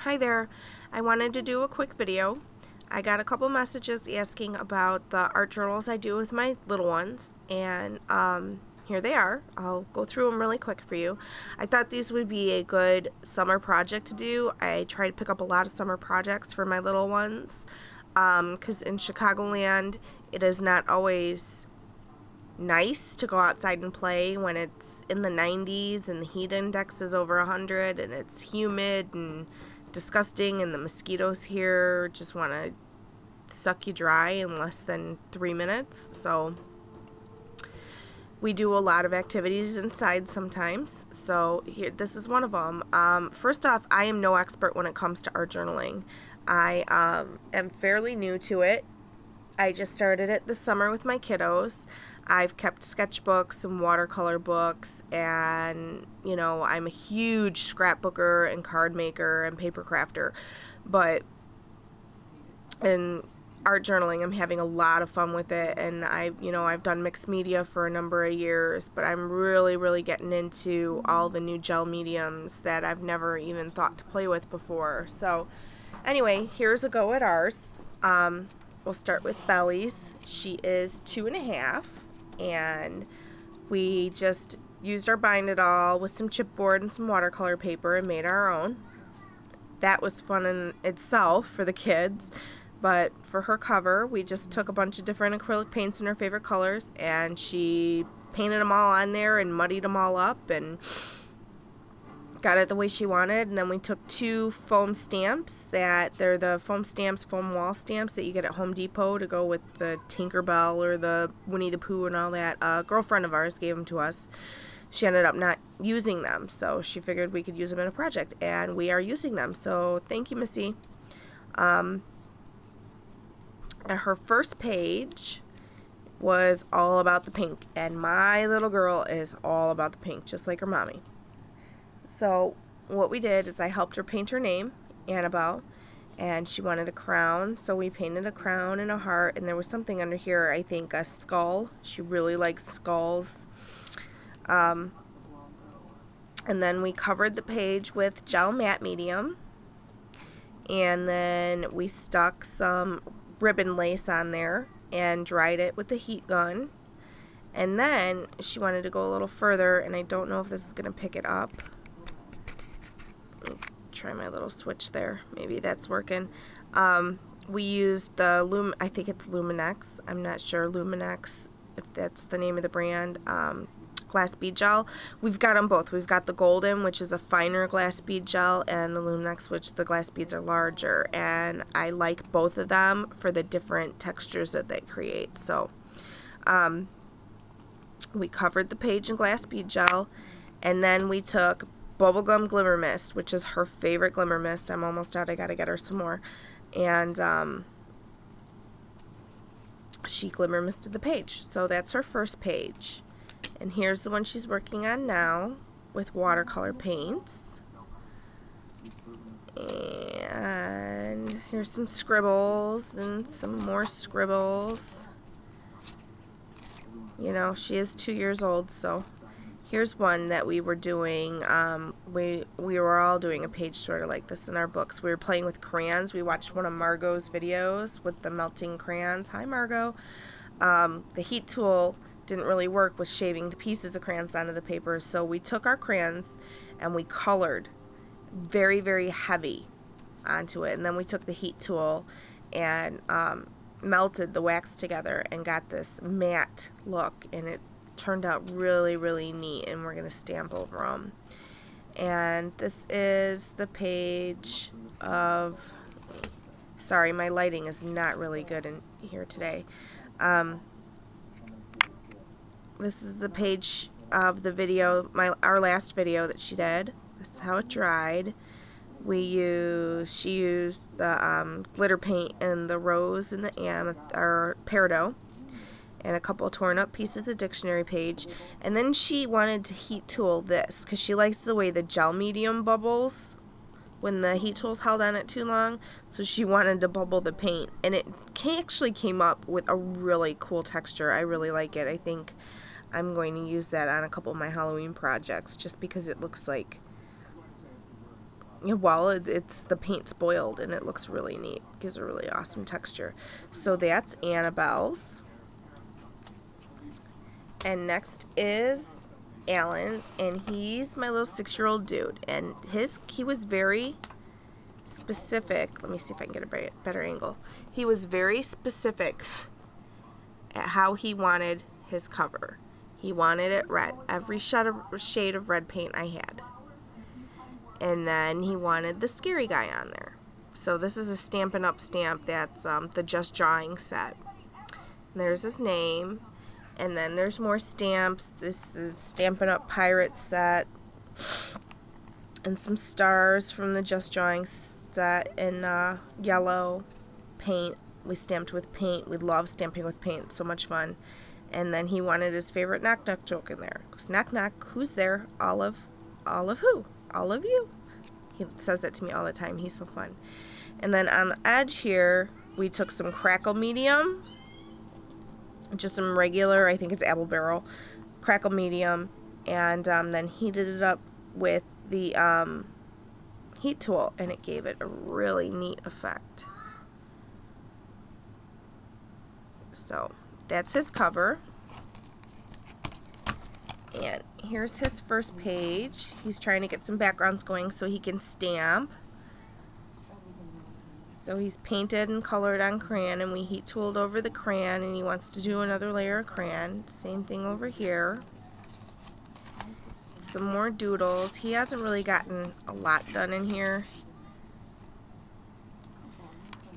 Hi there. I wanted to do a quick video. I got a couple messages asking about the art journals I do with my little ones, and here they are. I'll go through them really quick for you. I thought these would be a good summer project to do. I try to pick up a lot of summer projects for my little ones because in Chicagoland it is not always nice to go outside and play when it's in the 90s and the heat index is over 100 and it's humid and disgusting, and the mosquitoes here just want to suck you dry in less than 3 minutes. So we do a lot of activities inside sometimes. So here, this is one of them. First off, I am no expert when it comes to art journaling. I am fairly new to it. I just started it this summer with my kiddos. I've kept sketchbooks and watercolor books, and you know, I'm a huge scrapbooker and card maker and paper crafter, but in art journaling I'm having a lot of fun with it. And I've done mixed media for a number of years, but I'm really getting into all the new gel mediums that I've never even thought to play with before. So anyway, here's a go at ours. We'll start with Belly's. She is 2.5, and we just used our Bind It All with some chipboard and some watercolor paper and made our own. That was fun in itself for the kids, but for her cover we just took a bunch of different acrylic paints in her favorite colors, and she painted them all on there and muddied them all up and got it the way she wanted. And then we took 2 foam stamps that they're the foam wall stamps that you get at Home Depot to go with the Tinkerbell or the Winnie the Pooh and all that. A girlfriend of ours gave them to us. She ended up not using them, so she figured we could use them in a project, and we are using them. So thank you, Missy. Her first page was all about the pink, and my little girl is all about the pink, just like her mommy. So what we did is I helped her paint her name, Annabelle, and she wanted a crown, so we painted a crown and a heart, and there was something under here, I think a skull. She really likes skulls. And then we covered the page with gel matte medium, and then we stuck some ribbon lace on there and dried it with the heat gun. And then she wanted to go a little further, and I don't know if this is going to pick it up. Try my little switch there. Maybe that's working. We used the I think it's Luminex. I'm not sure. Luminex, if that's the name of the brand. Glass bead gel. We've got them both. We've got the golden, which is a finer glass bead gel, and the Luminex, which the glass beads are larger. And I like both of them for the different textures that they create. So we covered the page in glass bead gel, and then we took Bubblegum Glimmer Mist, which is her favorite glimmer mist. I'm almost out. I gotta get her some more. And she glimmer misted the page. So that's her first page. And here's the one she's working on now with watercolor paints. And here's some scribbles and some more scribbles. You know, she is 2 years old, so here's one that we were doing. We were all doing a page sort of like this in our books. We were playing with crayons. We watched one of Margot's videos with the melting crayons. Hi, Margot. The heat tool didn't really work with shaving the pieces of crayons onto the paper, so we took our crayons and we colored very heavy onto it, and then we took the heat tool and melted the wax together and got this matte look, and it turned out really neat, and we're gonna stamp over them. And this is the page of, sorry, my lighting is not really good in here today. This is the page of the video, our last video that she did. This is how it dried. She used the glitter paint and the rose and the peridot, and a couple of torn up pieces of dictionary page. And then she wanted to heat tool this because she likes the way the gel medium bubbles when the heat tool's held on it too long. So she wanted to bubble the paint, and it actually came up with a really cool texture. I really like it. I think I'm going to use that on a couple of my Halloween projects just because it looks like Yeah, well, it's the paint spoiled and it looks really neat. Gives a really awesome texture. So that's Annabelle's. And next is Alan's, and he's my little 6-year-old dude. And he was very specific. Let me see if I can get a better angle. He was very specific at how he wanted his cover. He wanted it red. Every shade of red paint I had. And then he wanted the scary guy on there. So this is a Stampin' Up! Stamp. That's the Just Drawing set. And there's his name. And then there's more stamps. This is Stampin' Up! Pirate set. And some stars from the Just Drawing set in yellow paint. We stamped with paint. We love stamping with paint. It's so much fun. And then he wanted his favorite knock-knock joke in there. Knock knock, who's there? Olive who? All of you. He says that to me all the time. He's so fun. And then on the edge here, we took some Crackle Medium, just some regular, I think it's Apple Barrel, Crackle Medium, and then heated it up with the heat tool, and it gave it a really neat effect. So that's his cover. And here's his first page. He's trying to get some backgrounds going so he can stamp. So he's painted and colored on crayon, and we heat tooled over the crayon, and he wants to do another layer of crayon. Same thing over here. Some more doodles. He hasn't really gotten a lot done in here.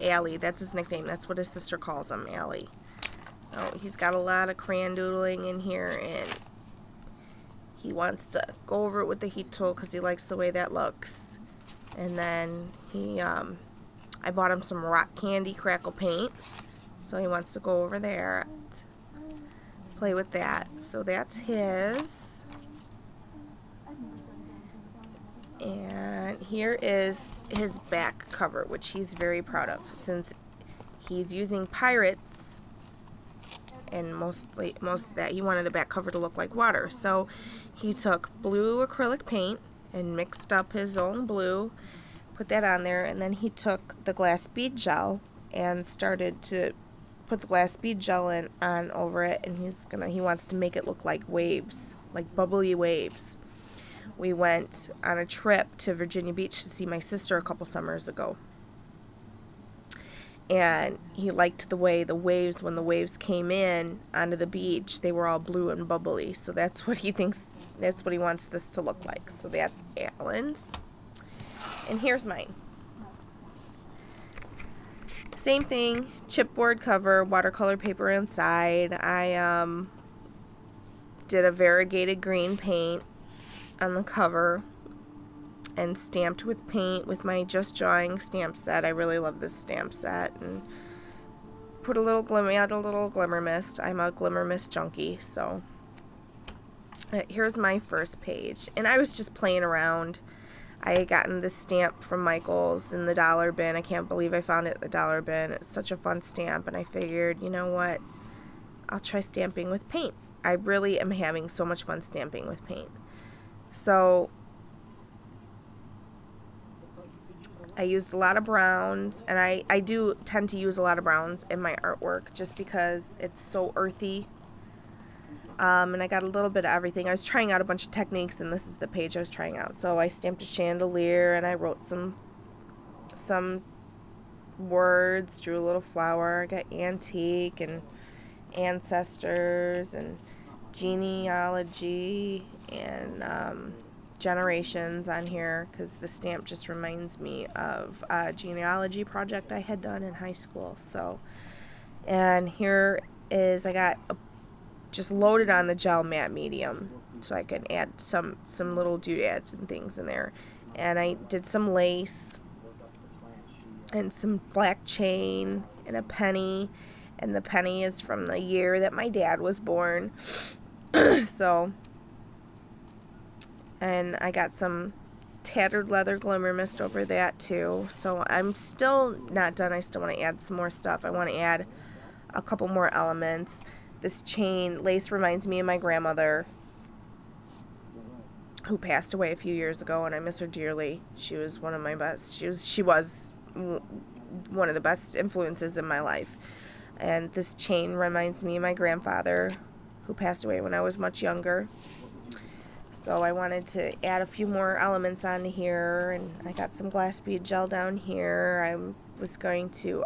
Allie, that's his nickname. That's what his sister calls him, Allie. Oh, he's got a lot of crayon doodling in here, and he wants to go over it with the heat tool because he likes the way that looks. And then I bought him some rock candy crackle paint, so he wants to go over there, play with that. So that's his. And here is his back cover, which he's very proud of, since he's using pirates. And most of that, he wanted the back cover to look like water. So he took blue acrylic paint and mixed up his own blue, put that on there, and then he took the glass bead gel and started to put the glass bead gel on over it, and he wants to make it look like waves, like bubbly waves. We went on a trip to Virginia Beach to see my sister a couple summers ago. And he liked the way the waves, when the waves came in onto the beach, they were all blue and bubbly. So that's what he thinks, that's what he wants this to look like. So that's Alan's. And here's mine. Same thing, chipboard cover, watercolor paper inside. I did a variegated green paint on the cover and stamped with paint with my Just Drawing stamp set. I really love this stamp set. And put a little glimmer, add a little glimmer mist. I'm a glimmer mist junkie, so here's my first page. And I was just playing around. I had gotten this stamp from Michael's in the dollar bin. I can't believe I found it at the dollar bin. It's such a fun stamp, and I figured, you know what, I'll try stamping with paint. I really am having so much fun stamping with paint. So I used a lot of browns, and I do tend to use a lot of browns in my artwork just because it's so earthy. And I got a little bit of everything. I was trying out a bunch of techniques, and this is the page I was trying out. So I stamped a chandelier, and I wrote some words, drew a little flower. I got antique and ancestors and genealogy and generations on here, because the stamp just reminds me of a genealogy project I had done in high school. So, and here is, I got just loaded on the gel matte medium so I could add some little doodads and things in there. And I did some lace and some black chain and a penny, and the penny is from the year that my dad was born. So, and I got some tattered leather glimmer mist over that too. So I'm still not done. I still want to add some more stuff. I want to add a couple more elements. This chain lace reminds me of my grandmother. who passed away a few years ago, and I miss her dearly. She was one of my best. She was one of the best influences in my life. And this chain reminds me of my grandfather, who passed away when I was much younger. So I wanted to add a few more elements on here, and I got some glass bead gel down here. I was going to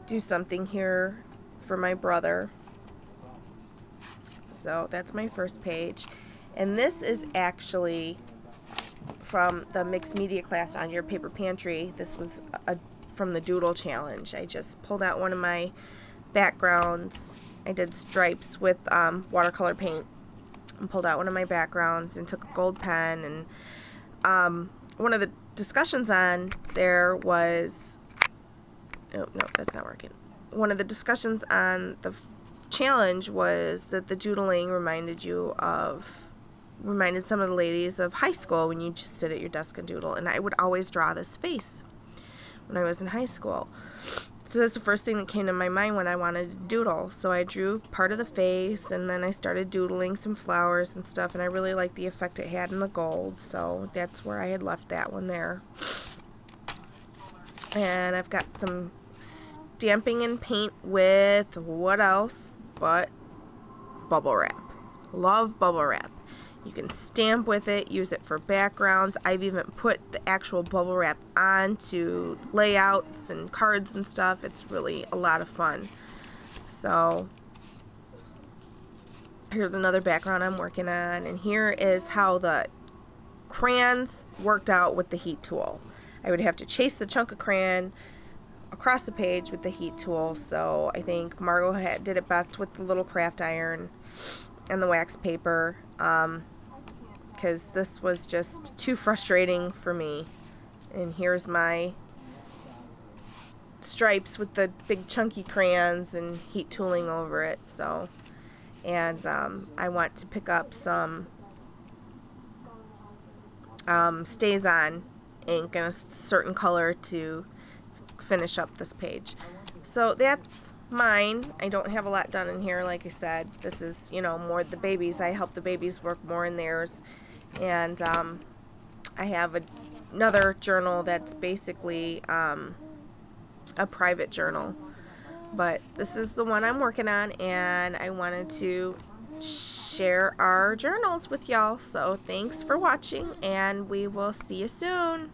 do something here for my brother. So that's my first page. And this is actually from the mixed media class on your paper pantry. This was from the doodle challenge. I just pulled out one of my backgrounds. I did stripes with watercolor paint, and pulled out one of my backgrounds and took a gold pen, and one of the discussions on there was, oh no, that's not working. One of the discussions on the challenge was that the doodling reminded some of the ladies of high school when you just sit at your desk and doodle, and I would always draw this face when I was in high school. So that's the first thing that came to my mind when I wanted to doodle. So I drew part of the face, and then I started doodling some flowers and stuff, and I really liked the effect it had in the gold, so that's where I had left that one there. And I've got some stamping and paint with what else but bubble wrap. Love bubble wrap. You can stamp with it, use it for backgrounds. I've even put the actual bubble wrap onto layouts and cards and stuff. It's really a lot of fun. So here's another background I'm working on, and here is how the crayons worked out with the heat tool. I would have to chase the chunk of crayon across the page with the heat tool, so I think Margot did it best with the little craft iron and the wax paper, because this was just too frustrating for me. And here's my stripes with the big chunky crayons and heat tooling over it. So, and I want to pick up some StazOn ink in a certain color to finish up this page. So that's mine. I don't have a lot done in here, like I said. This is, you know, more the babies. I help the babies work more in theirs. And I have another journal that's basically a private journal. But this is the one I'm working on, and I wanted to share our journals with y'all. So thanks for watching, and we will see you soon.